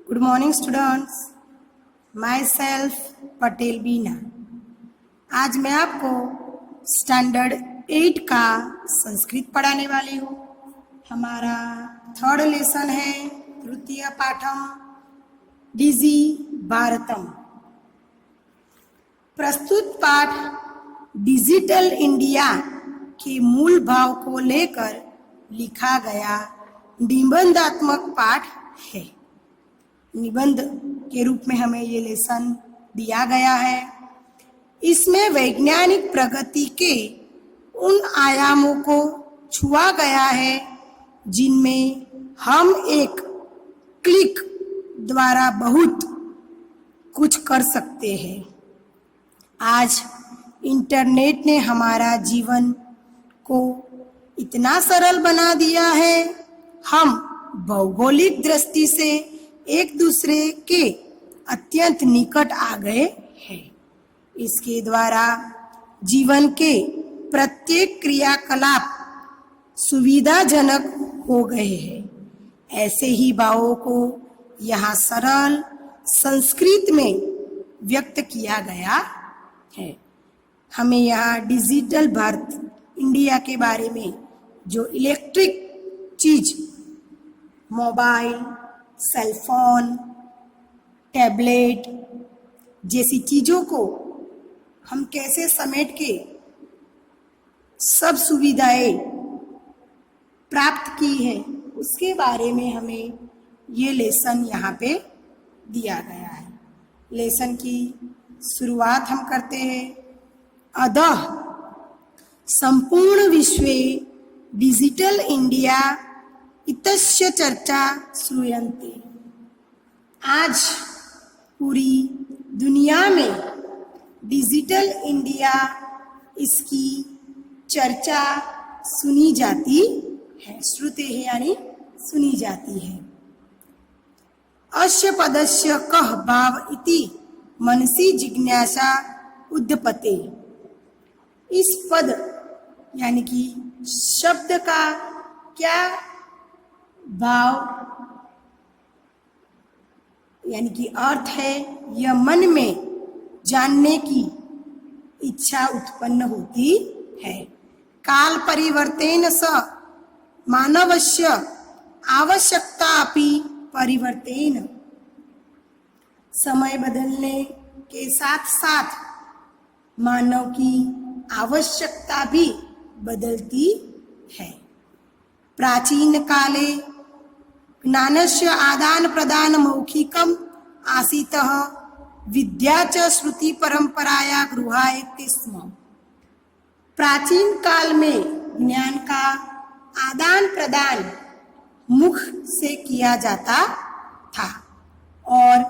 Good morning students, myself Patel Beena. आज मैं आपको स्टैंडर्ड 8 का संस्कृत पढ़ाने वाली हूँ। हमारा थर्ड लेसन है तृतीय पाठम डिजी भारतम। प्रस्तुत पाठ डिजिटल इंडिया के मूल भाव को लेकर लिखा गया निबंधात्मक पाठ है। निबंध के रूप में हमें ये लेसन दिया गया है। इसमें वैज्ञानिक प्रगति के उन आयामों को छुआ गया है जिनमें हम एक क्लिक द्वारा बहुत कुछ कर सकते हैं। आज इंटरनेट ने हमारा जीवन को इतना सरल बना दिया है, हम भौगोलिक दृष्टि से एक दूसरे के अत्यंत निकट आ गए हैं। इसके द्वारा जीवन के प्रत्येक क्रियाकलाप सुविधाजनक हो गए हैं। ऐसे ही भावों को यहाँ सरल संस्कृत में व्यक्त किया गया है। हमें यहाँ डिजिटल भारत इंडिया के बारे में जो इलेक्ट्रिक चीज, मोबाइल, सेलफोन, टैबलेट जैसी चीजों को हम कैसे समेट के सब सुविधाएं प्राप्त की है, उसके बारे में हमें ये लेसन यहाँ पे दिया गया है। लेसन की शुरुआत हम करते हैं। अतः संपूर्ण विश्वे डिजिटल इंडिया इतस्य चर्चा श्रूयन्ते। आज पूरी दुनिया में डिजिटल इंडिया, इसकी चर्चा सुनी जाती है। श्रुते है यानी सुनी जाती है। अस्य पदस्य कः भाव इति मनसि जिज्ञासा उद्पते। इस पद यानी कि शब्द का क्या भाव यानी कि अर्थ है, यह मन में जानने की इच्छा उत्पन्न होती है। काल परिवर्तेन स मानवस्य आवश्यकता अपि परिवर्तेन। समय बदलने के साथ साथ मानव की आवश्यकता भी बदलती है। प्राचीन काले ज्ञानस्य आदान प्रदान मौखिकम आसीतः, विद्या च श्रुति परंपराया गृहायते स्म। प्राचीन काल में ज्ञान का आदान प्रदान मुख से किया जाता था और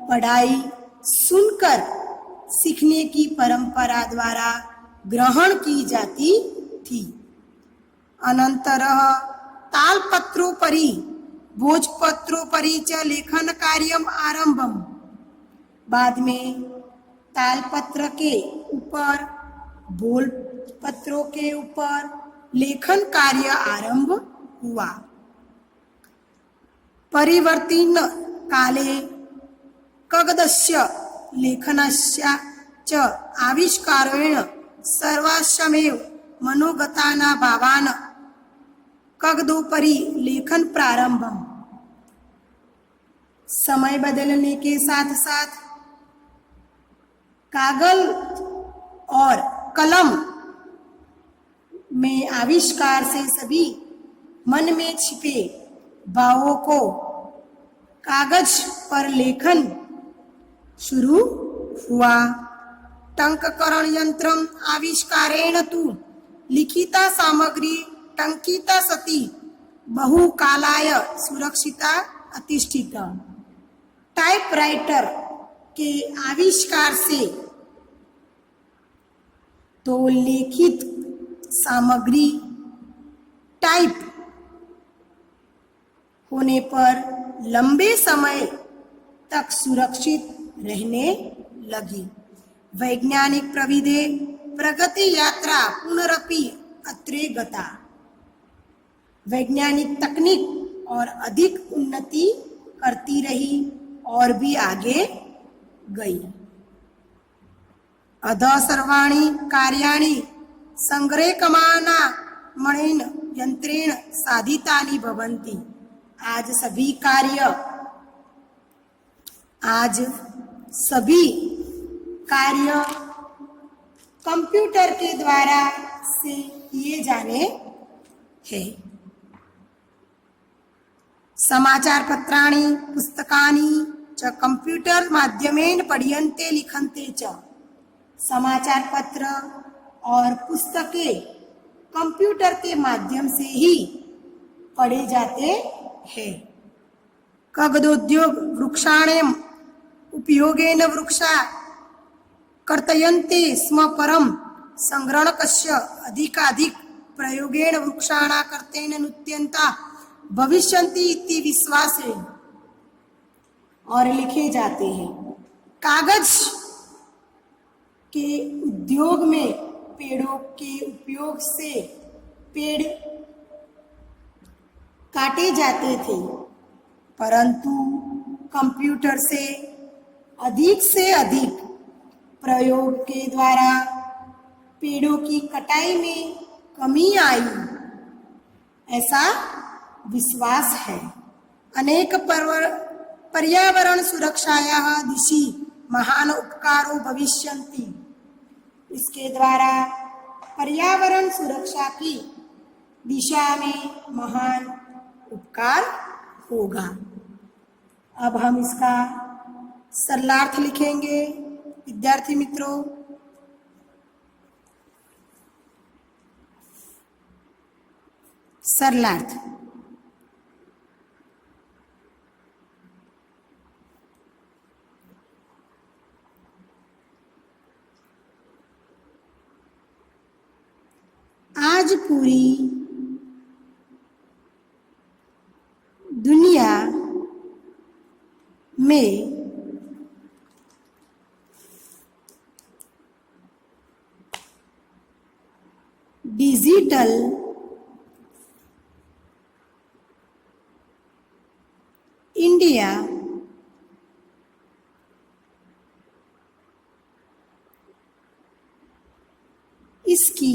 पढ़ाई सुनकर सीखने की परंपरा द्वारा ग्रहण की जाती थी। अनंतरः तालपत्रोपरि भोजपत्रोपरि च लेखन कार्यम आरंभम। बाद में तालपत्र के ऊपर, भोजपत्रों के ऊपर लेखन कार्य आरंभ हुआ। परिवर्तिन काले कागदस्य लेखनस्य च आविष्कारेण सर्वस्वमेव मनोगताना भावान कागदोपरि लेखन प्रारंभम। समय बदलने के साथ साथ कागज और कलम में आविष्कार से सभी मन में छिपे भावों को कागज पर लेखन शुरू हुआ। टंककरण यंत्रम आविष्कारेण तु लिखिता सामग्री टंकिता सती बहुकालाय सुरक्षिता अतिष्ठिता। टाइपराइटर के आविष्कार से तो लिखित सामग्री टाइप होने पर लंबे समय तक सुरक्षित रहने लगी। वैज्ञानिक प्रविधि प्रगति यात्रा पुनरपि अत्रे गता। वैज्ञानिक तकनीक और अधिक उन्नति करती रही और भी आगे गई। अधः सर्वाणि कार्याणि संग्रहकमाना मणेन यंत्रेण साधितानि भवन्ति। आज सभी कार्य कंप्यूटर के द्वारा से किए जाने हैं। समाचार पत्राणि पुस्तकानि च कंप्यूटर माध्यमेन पठ्यन्ते लिखन्ते च। समाचार पत्र और पुस्तकें कंप्यूटर के माध्यम से ही पढ़े जाते हैं। कागदोद्योग वृक्षाणाम् उपयोगेन वृक्षा कर्तयन्ते स्म परं संग्रहणकस्य अधिकाधिक प्रयोगेन वृक्षाणां कर्तेन नूत्यन्ता भविष्यन्ति इति विश्वासेन। और लिखे जाते हैं। कागज के उद्योग में पेड़ों के उपयोग से पेड़ काटे जाते थे, परंतु कंप्यूटर से अधिक प्रयोग के द्वारा पेड़ों की कटाई में कमी आई, ऐसा विश्वास है। अनेक पर्यावरण सुरक्षायाः दिशि महान उपकारो भविष्यन्ति। इसके द्वारा पर्यावरण सुरक्षा की दिशा में महान उपकार होगा। अब हम इसका सरलार्थ लिखेंगे। विद्यार्थी मित्रों, सरलार्थ। आज पूरी दुनिया में डिजिटल इंडिया इसकी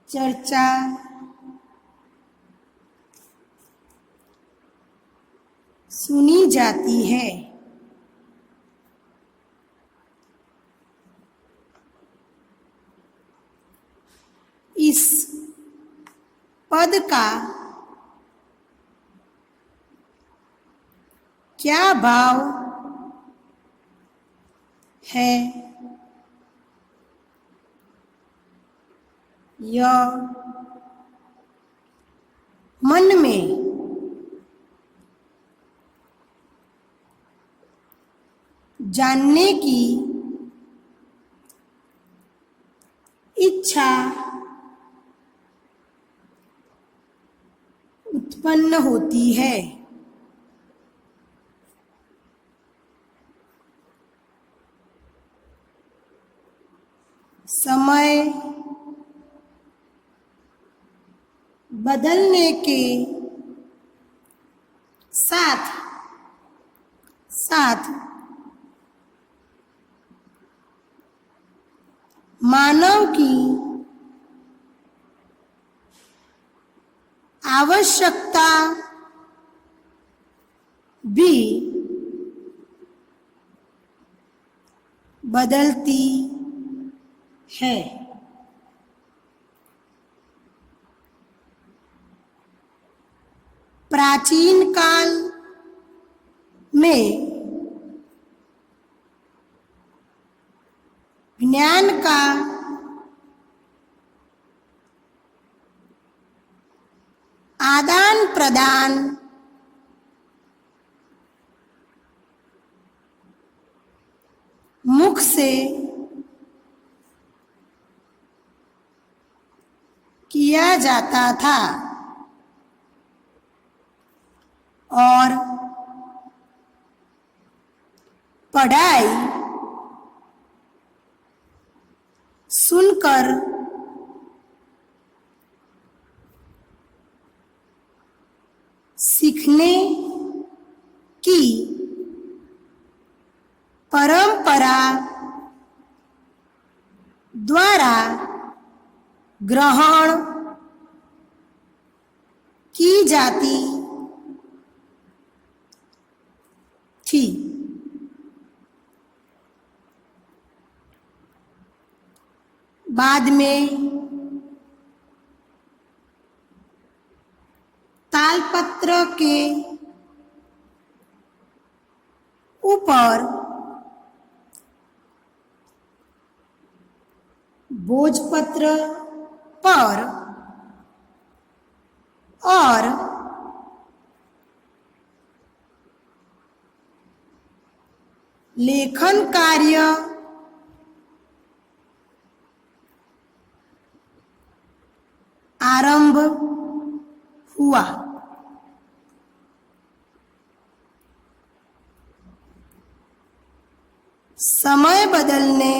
चर्चा सुनी जाती है। इस पद का क्या भाव है, यह मन में जानने की इच्छा उत्पन्न होती है। समय बदलने के साथ साथ मानव की आवश्यकता भी बदलती है। प्राचीन काल में ज्ञान का आदान प्रदान मुख से किया जाता था और पढ़ाई सुनकर सीखने की परंपरा द्वारा ग्रहण की जाती थी। बाद में तालपत्र के ऊपर भोजपत्र पर और लेखन कार्य आरंभ हुआ। समय बदलने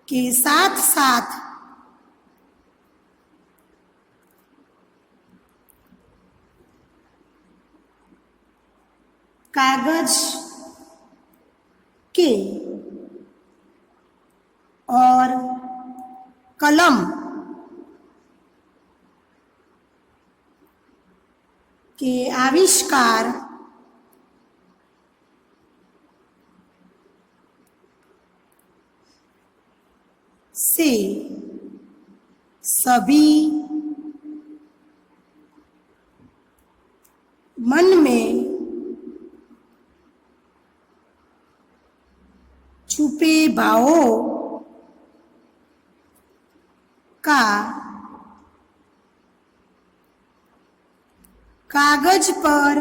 के साथ साथ कागज के और कलम के आविष्कार से सभी मन में छुपे भावों का कागज पर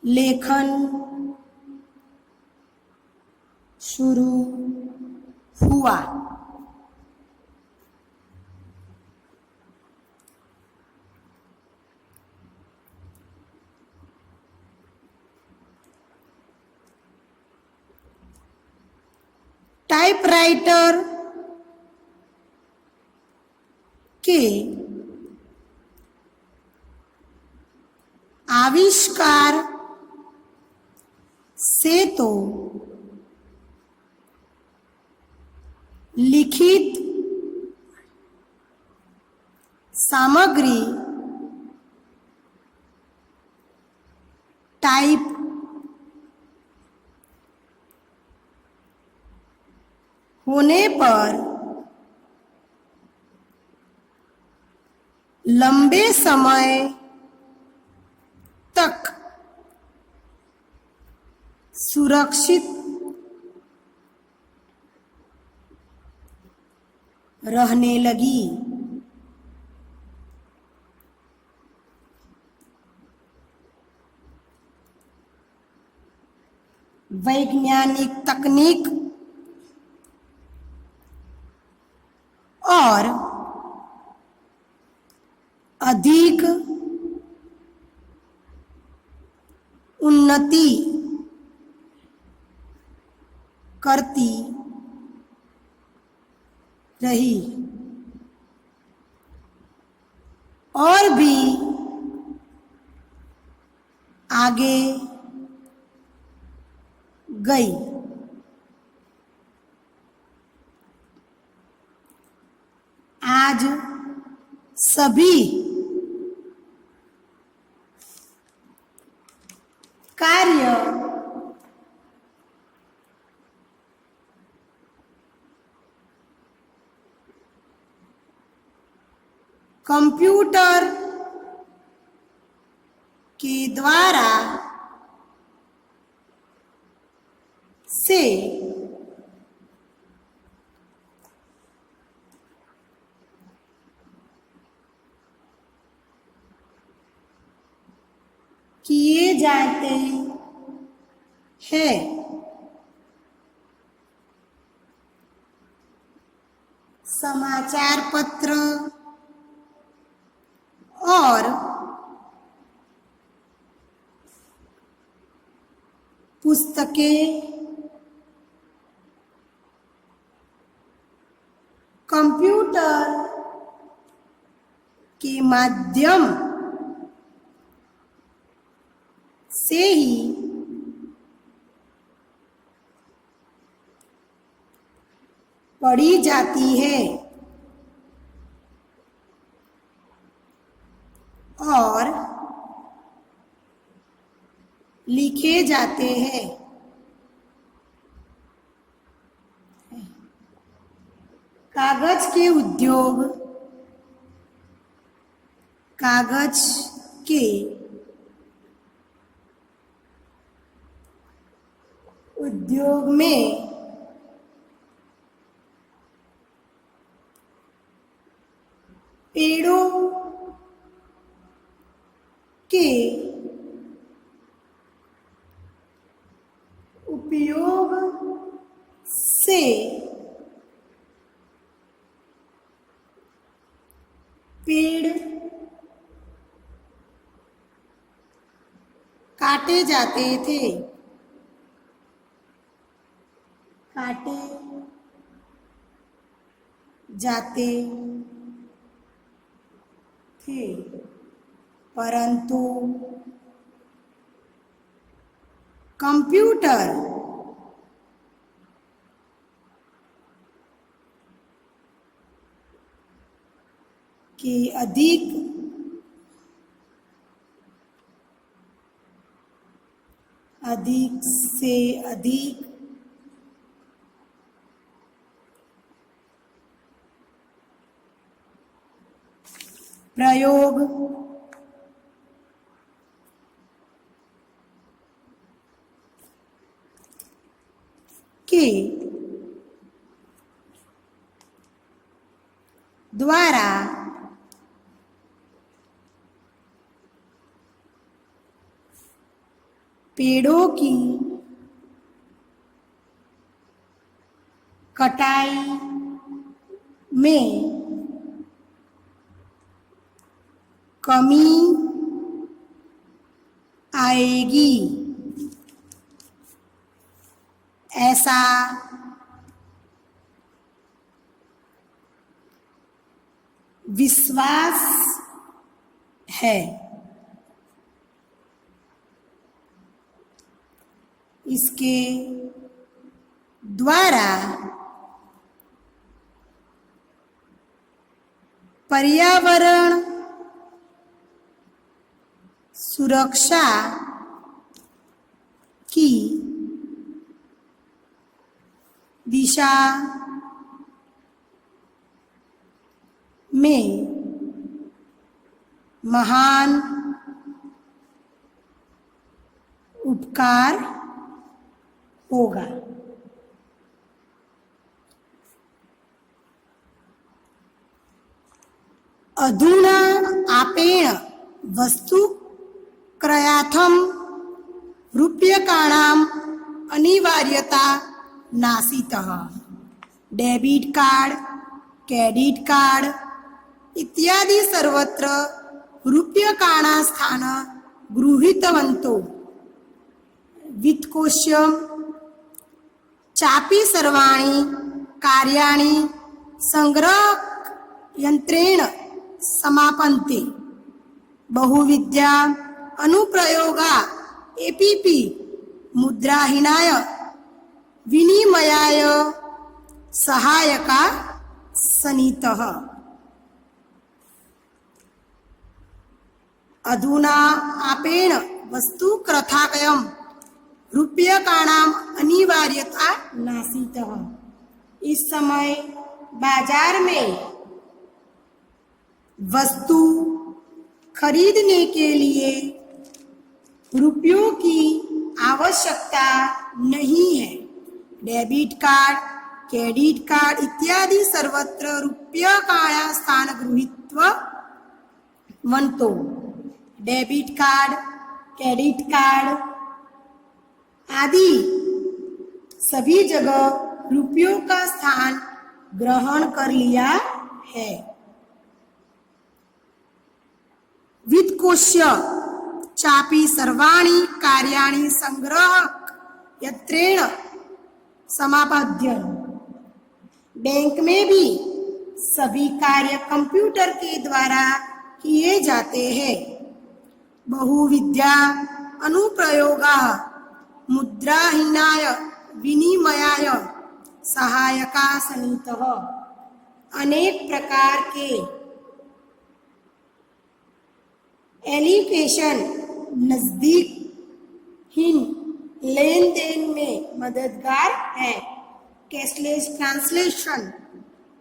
लेखन शुरू हुआ। टाइपराइटर के आविष्कार से तो लिखित सामग्री टाइप होने पर लंबे समय तक सुरक्षित रहने लगी। वैज्ञानिक तकनीक और अधिक उन्नति करती रही और भी आगे गई। आज सभी कार्य कंप्यूटर के द्वारा से किए जाते हैं। समाचार पत्र और पुस्तकें कंप्यूटर के माध्यम से ही पढ़ी जाती है और लिखे जाते हैं। कागज के उद्योग कागज के उद्योग में पेड़ों के उपयोग से पेड़ काटे जाते थे। काटे जाते थे, परंतु कंप्यूटर के अधिक से अधिक प्रयोग के द्वारा पेड़ों की कटाई में कमी आएगी, ऐसा विश्वास है। इसके द्वारा पर्यावरण सुरक्षा की दिशा में महान उपकार होगा। अधुना आपेण वस्तु क्रयार्थं रूप्यकाणाम् अनिवार्यता नासीतः। डेबिट कार्ड, क्रेडिट कार्ड इत्यादि सर्वत्र रूप्यकाणां स्थान गृहीतवन्तो। वित्तकोशं चापि सर्वाणि कार्याणि संग्रहयन्त्रेण समापन्ते। बहुविद्या अनुप्रयोगा एपीपी मुद्राहीनाय विनिमयाय सहायका सनीतः। अधुना आपेण वस्तु क्रथाकयम् रूप्यकाणाम् अनिवार्यता नासीतः। इस समय बाजार में वस्तु खरीदने के लिए रुपयों की आवश्यकता नहीं है। डेबिट कार्ड, क्रेडिट कार्ड इत्यादि सर्वत्र रूप्यकाणां स्थान गृहीतवन्तो। डेबिट कार्ड, क्रेडिट कार्ड आदि सभी जगह रुपयों का स्थान ग्रहण कर लिया है। वित्तकोश चापि सर्वाणि कार्याणि संग्रहयन्त्रेण समापद्य। बैंक में भी सभी कार्य कंप्यूटर के द्वारा किए जाते हैं। बहुविद्या अनुप्रयोगाः मुद्राहीनाय विनिमयाय सहायका सन्नितः। अनेक प्रकार के एप्लीकेशन नजदीकहीन लेन देन में मददगार है। कैशलेस ट्रांसलेशन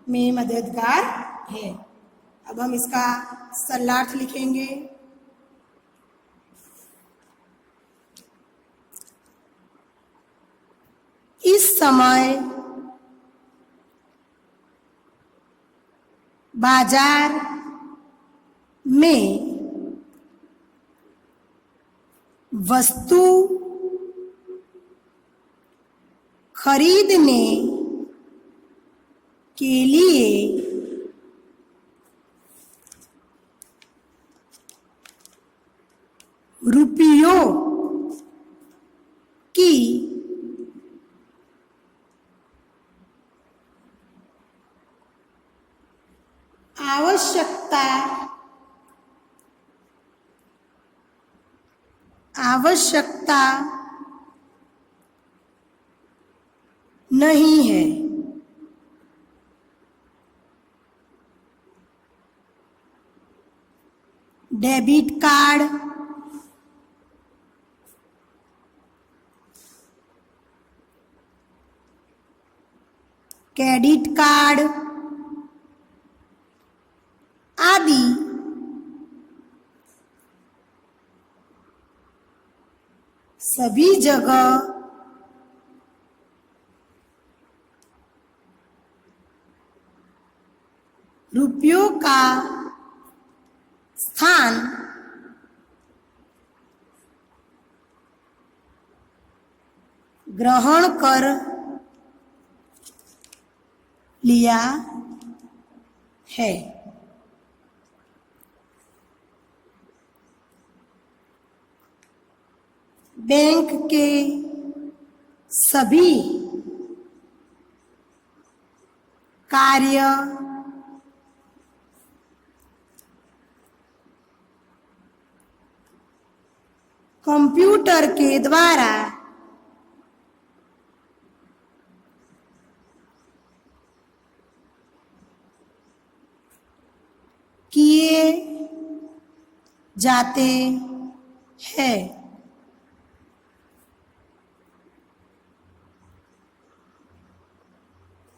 में मददगार है। अब हम इसका सरलार्थ लिखेंगे। इस समय बाजार में वस्तु खरीदने के लिए रुपयों की आवश्यकता नहीं है। डेबिट कार्ड, क्रेडिट कार्ड आदि सभी जगह रुपयों का स्थान ग्रहण कर लिया है। बैंक के सभी कार्य कंप्यूटर के द्वारा किए जाते हैं।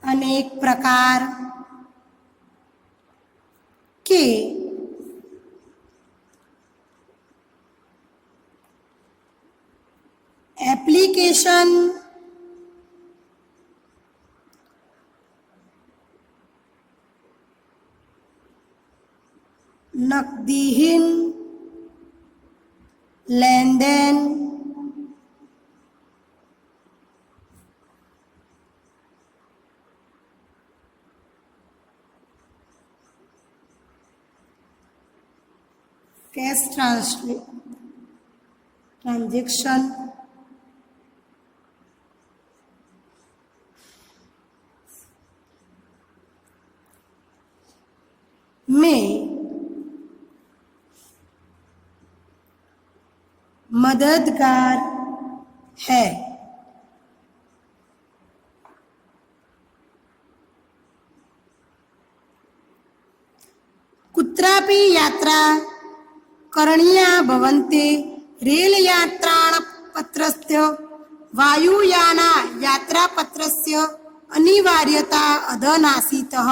अनेक प्रकार के एप्लीकेशन नकदीहीन लेन देन कैश ट्रांजैक्शन में मददगार है। कुत्रापि यात्रा करणीया भवन्ति रेलयात्रापत्रस्य वायुयाना यात्रापत्रस्य अनिवार्यता अधनासीतः।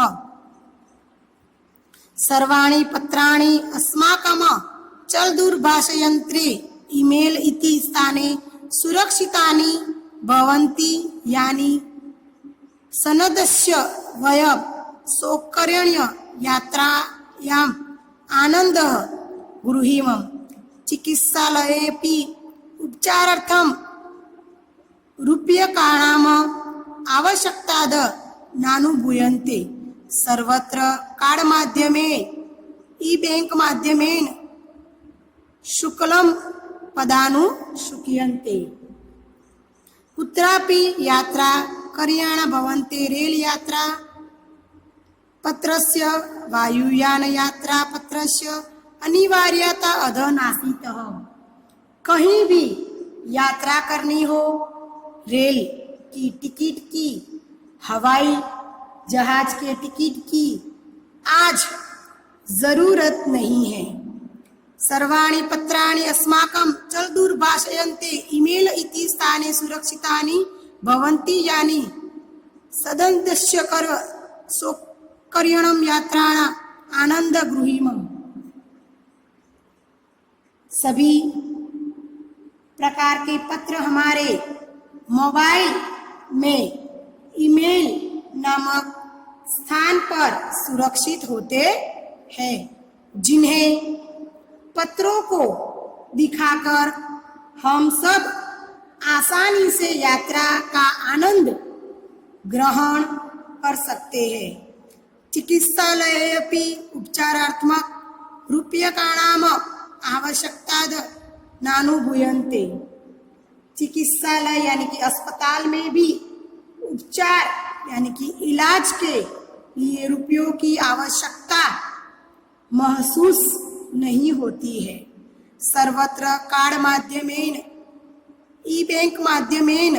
सर्वाणि पत्राणि अस्माकं चलदूरभाषयन्त्रे ईमेल इति स्थाने सुरक्षितानि भवन्ति यानि सनदस्य वयं सौकर्येण यात्रायाम् आनन्दः गृहीमः। चिकित्सालयेऽपि उपचारार्थं रूप्यकाणाम् आवश्यकताद नानुभूयन्ते। सर्वत्र कार्ड माध्यमेन ई-बैंक माध्यमेन शुल्कं प्रदानुशुक्यन्ते। कुत्रापि यात्रा करणीया भवन्ति रेल यात्रा पत्रस्य वायुयान यात्रा पत्रस्य अनिवार्यता अधः नासीतः। कहीं भी यात्रा करनी हो, रेल की टिकट की, हवाई जहाज के टिकट की आज जरूरत नहीं है। सर्वाणि पत्राणि अस्माकं चलदूरभाषयन्ते ईमेल इति स्थाने सुरक्षितानि भवन्ति यानि सदस्य कर सौकर्यणं यात्राणाम् आनंद गृहीमम्। सभी प्रकार के पत्र हमारे मोबाइल में ईमेल नामक स्थान पर सुरक्षित होते हैं, जिन्हें पत्रों को दिखाकर हम सब आसानी से यात्रा का आनंद ग्रहण कर सकते हैं। चिकित्सालये अपि उपचारात्मक रूप्यकाणाम् आवश्यकता नानुभूयन्ते। चिकित्सालय यानी कि अस्पताल में भी उपचार यानी कि इलाज के लिए रुपयों की आवश्यकता महसूस नहीं होती है। सर्वत्र कार्ड माध्यमेन ई बैंक माध्यमेन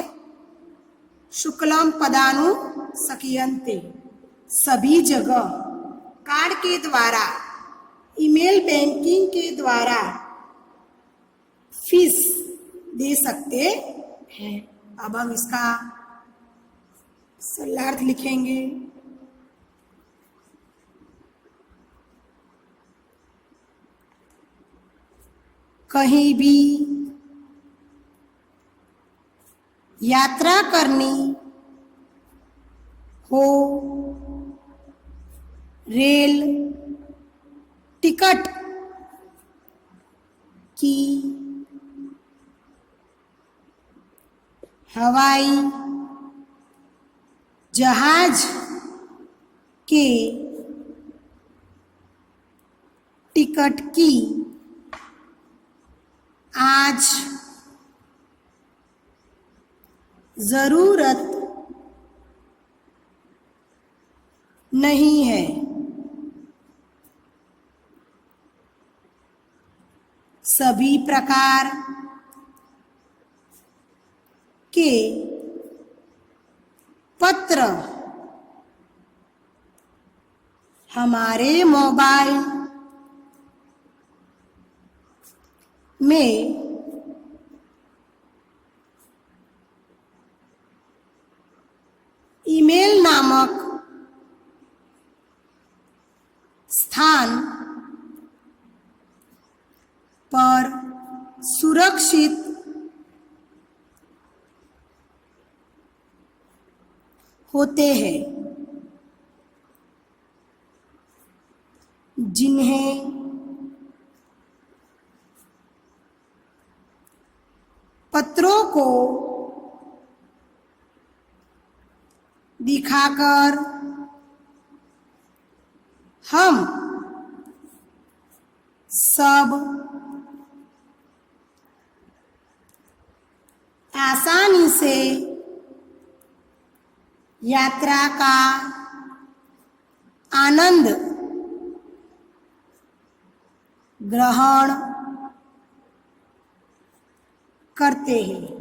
शुल्कं प्रदानुशक्यन्ते। सभी जगह कार्ड के द्वारा, ईमेल बैंकिंग के द्वारा फीस दे सकते हैं। अब हम इसका सरलार्थ लिखेंगे। कहीं भी यात्रा करनी हो, रेल टिकट की, हवाई जहाज के टिकट की आज जरूरत नहीं है। सभी प्रकार के पत्र हमारे मोबाइल में ईमेल नामक स्थान पर सुरक्षित होते हैं, जिन्हें पत्रों को दिखाकर हम सब आसानी से यात्रा का आनंद ग्रहण करते हैं।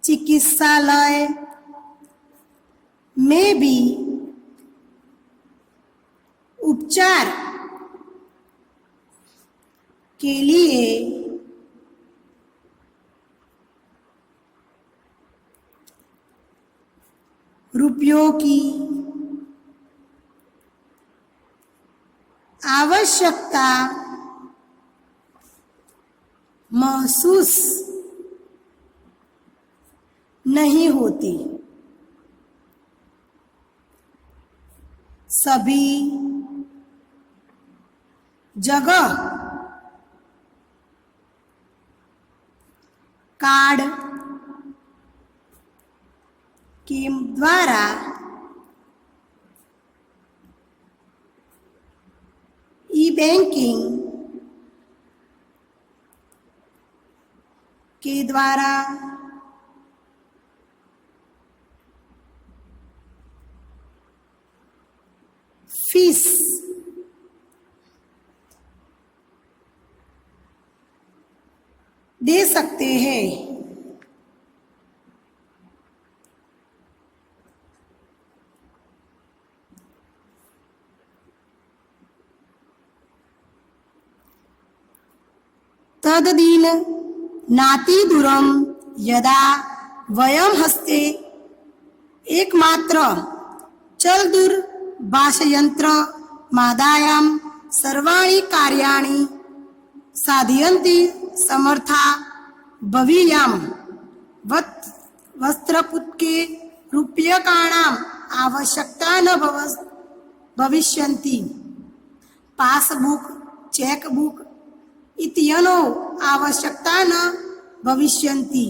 चिकित्सालय में भी उपचार के लिए रुपयों की आवश्यकता महसूस नहीं होती। सभी जगह कार्ड के द्वारा ई बैंकिंग के द्वारा फीस दे सकते हैं। तददीन नातिदूरम यदा वयम हस्ते एकमात्र चलदूर भाषयंत्र मादायां सर्वाणि कार्याणि साधयन्ति समर्था भवीयाम वस्त्रपुटके रूप्यकाणाम् आवश्यकता न भविष्यन्ति। पासबुक चेकबुक इत्यनो आवश्यकता न भविष्यन्ति।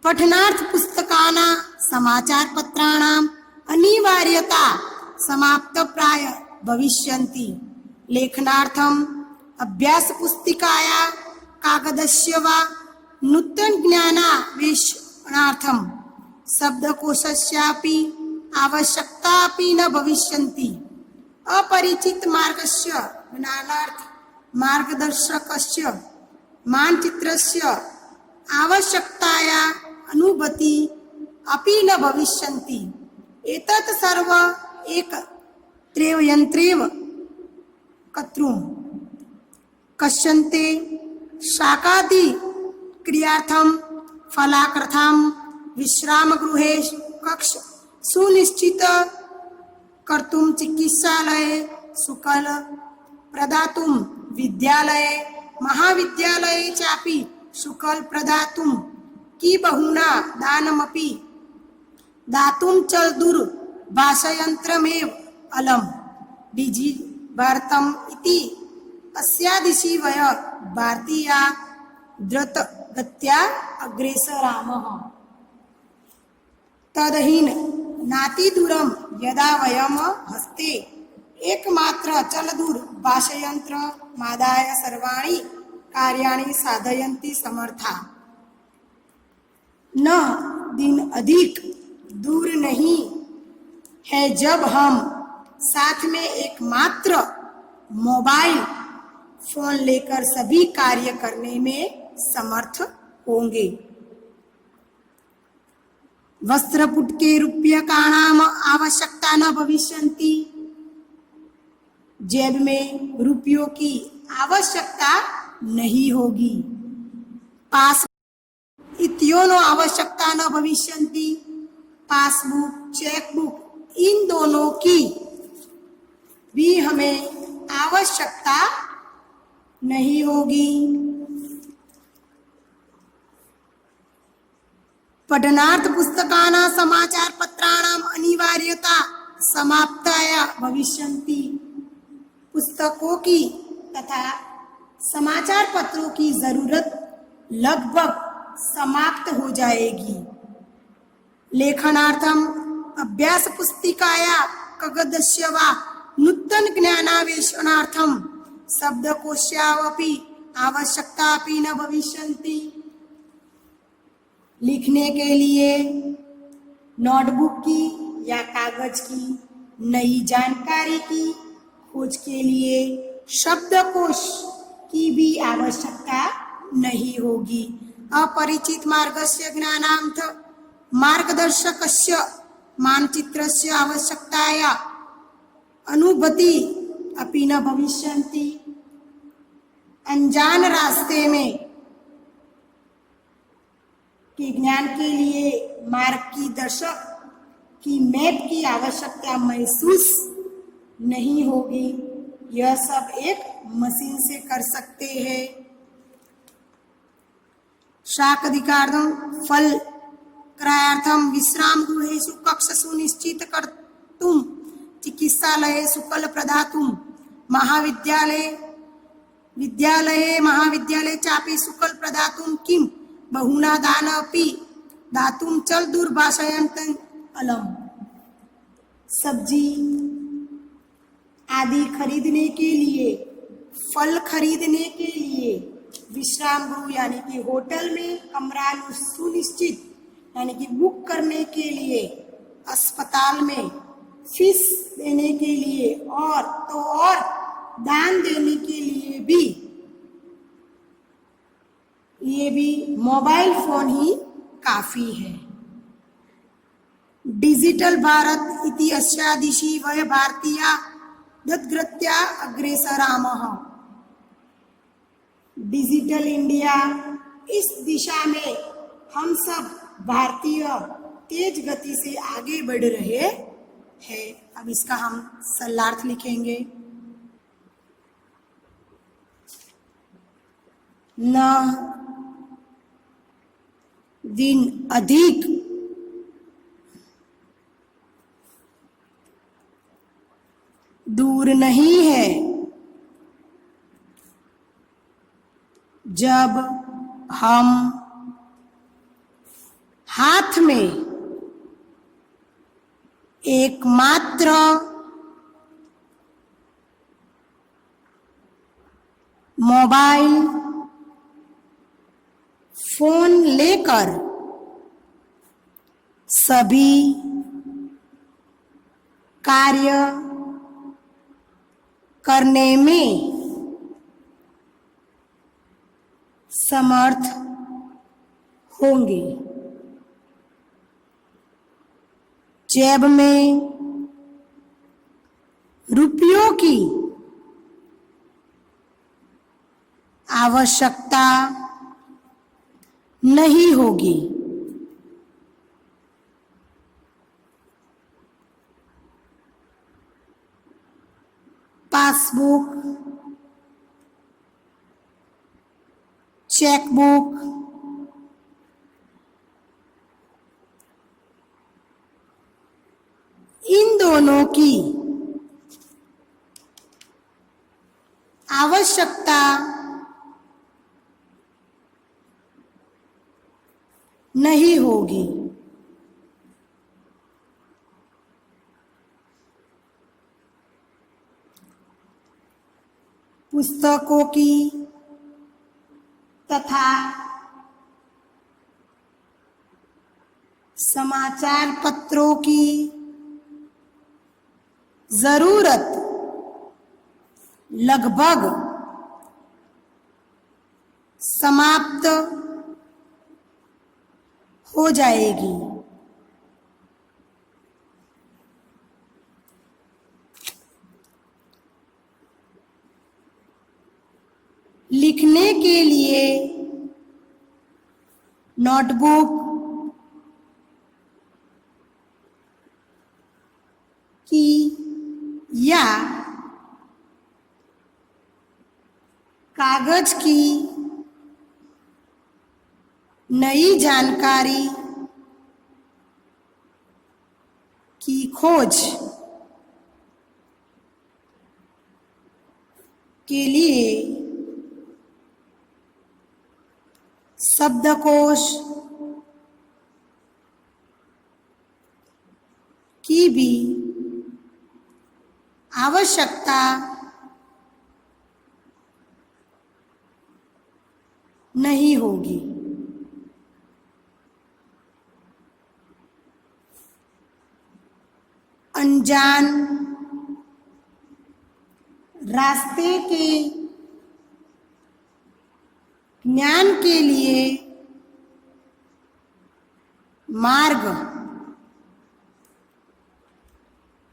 पठनार्थ पुस्तकानां समाचारपत्राणाम् अनिवार्यता समाप्तप्राय भविष्यन्ति। लेखनार्थम् अभ्यासपुस्तिकाया कागदस्य वा नूतनज्ञानान्वेषणार्थं शब्दकोशस्यापि आवश्यकतापि न भविष्यन्ति। अपरिचितमार्गस्य ज्ञानार्थ मार्गदर्शकस्य मानचित्रस्य आवश्यकताया अनुभूति अपि न भविष्यन्ति। एतत् सर्व एकत्रैव यन्त्रेव कर्तुं कष्यन्ते। शाकादि क्रियार्थं फलाकृथां विश्रामगृहे कक्ष सुनिश्चित कर्तुं चिकित्सालये शुल्कं प्रदातुं विद्यालये महाविद्यालये चापि शुल्कं प्रदातुं कि बहुना दानमपि दातुं च दूरभाषायन्त्रमेव अलं डिजिभारतम् इति अस्यादिशि वय भारतीया द्रुतगत्या अग्रेसरामः। तदहीन नातिदूरं यदा वयं हस्ते एकमात्र चलदूर भाषायंत्र मादाय सर्वाणि कार्याणि साधयन्ति समर्था। न दिन अधिक दूर नहीं है जब हम साथ में एकमात्र मोबाइल फोन लेकर सभी कार्य करने में समर्थ होंगे। वस्त्रपुटके रूप्यकाणाम आवश्यकता न भविष्यन्ति। जेब में रुपयों की आवश्यकता नहीं होगी। पास इत्योनो आवश्यकता न भविष्यन्ति। पासबुक चेकबुक इन दोनों की भी हमें आवश्यकता नहीं होगी। पठनार्थ पुस्तकानां समाचार पत्राणाम् अनिवार्यता समाप्ताया भविष्यन्ति। पुस्तकों की तथा समाचार पत्रों की जरूरत लगभग समाप्त हो जाएगी। लेखनार्थम अभ्यास पुस्तिकाया कागदस्य वा नूतन ज्ञानान्वेषणार्थम शब्दकोशस्यापि आवश्यकतापि न भविष्यन्ति। लिखने के लिए नोटबुक की या कागज की नई जानकारी की खोज के लिए शब्दकोश की भी आवश्यकता नहीं होगी। अपरिचित मार्गस्य ज्ञानार्थ मार्गदर्शकस्य मानचित्रस्य आवश्यकताया अनुभूति अपि न भविष्यन्ति। अनजान रास्ते में के ज्ञान के लिए मार्ग की दर्शक की मैप की आवश्यकता महसूस नहीं होगी। यह सब एक मशीन से कर सकते हैं। शाकादिकार्थं फल क्रयार्थं विश्राम गृहेषु कक्ष सुनिश्चित कर्तुं चिकित्सालये शुल्कं प्रदातुं महाविद्यालये चापि शुल्कं प्रदातुं किं बहुना दानमपि दातुं च दूरभाषायन्त्रम् अलम्। सब्जी आदि खरीदने के लिए, फल खरीदने के लिए विश्राम गृह यानी कि होटल में कमरा सुनिश्चित यानी कि बुक करने के लिए, अस्पताल में फीस देने के लिए और तो और दान देने के लिए भी ये भी मोबाइल फोन ही काफी है। डिजिटल भारत इति अस्या दिशि वय भारतीया दत्कृत्या अग्रेसरामः। डिजिटल इंडिया इस दिशा में हम सब भारतीय तेज गति से आगे बढ़ रहे हैं। अब इसका हम सरलार्थ लिखेंगे। न दिन अधिक दूर नहीं है जब हम हाथ में एकमात्र मोबाइल फोन लेकर सभी कार्य करने में समर्थ होंगे। जेब में रुपयों की आवश्यकता नहीं होगी। पासबुक, चेकबुक, इन दोनों की आवश्यकता नहीं होगी। पुस्तकों की तथा समाचार पत्रों की जरूरत लगभग समाप्त हो जाएगी। लिखने के लिए नोटबुक की या कागज की नई जानकारी की खोज के लिए शब्दकोश की भी आवश्यकता नहीं होगी। अनजान रास्ते के ज्ञान के लिए मार्ग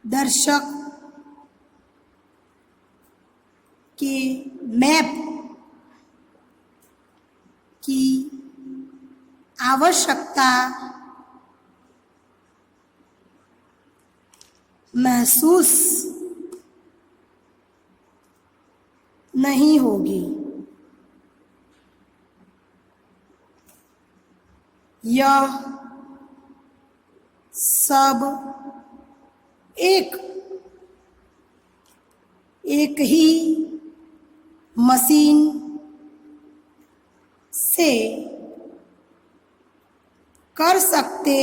दर्शक के मैप की आवश्यकता महसूस नहीं होगी। यह सब एक ही मशीन से कर सकते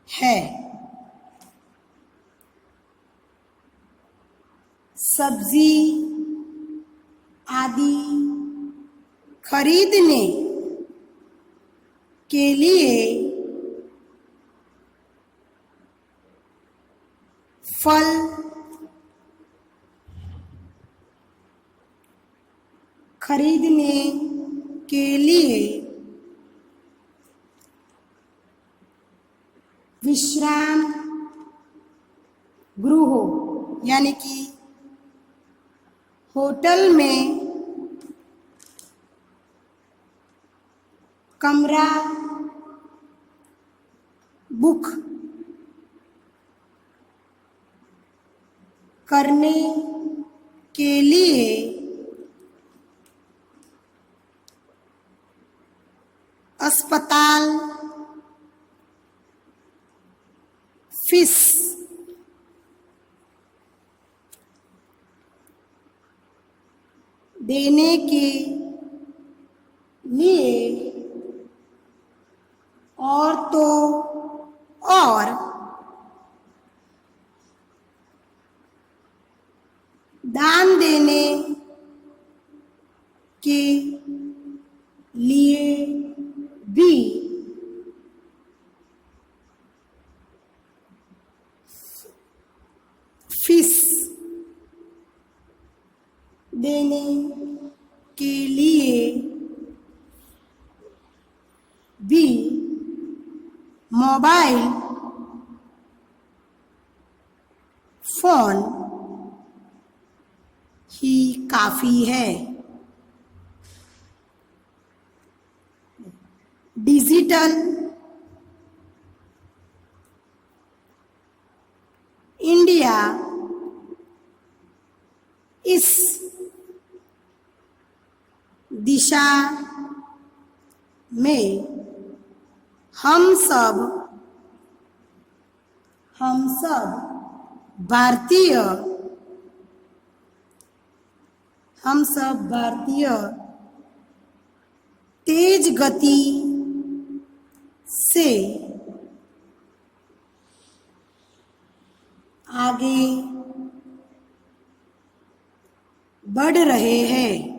हैं। सब्जी आदि खरीदने के लिए फल खरीदने के लिए विश्राम गृहों यानी कि होटल में कमरा बुक करने के लिए अस्पताल फीस देने के लिए और तो और दान देने के लिए भी फीस देने के लिए भी मोबाइल फोन ही काफी है। डिजिटल इंडिया इस दिशा में हम सब भारतीय तेज गति से आगे बढ़ रहे हैं।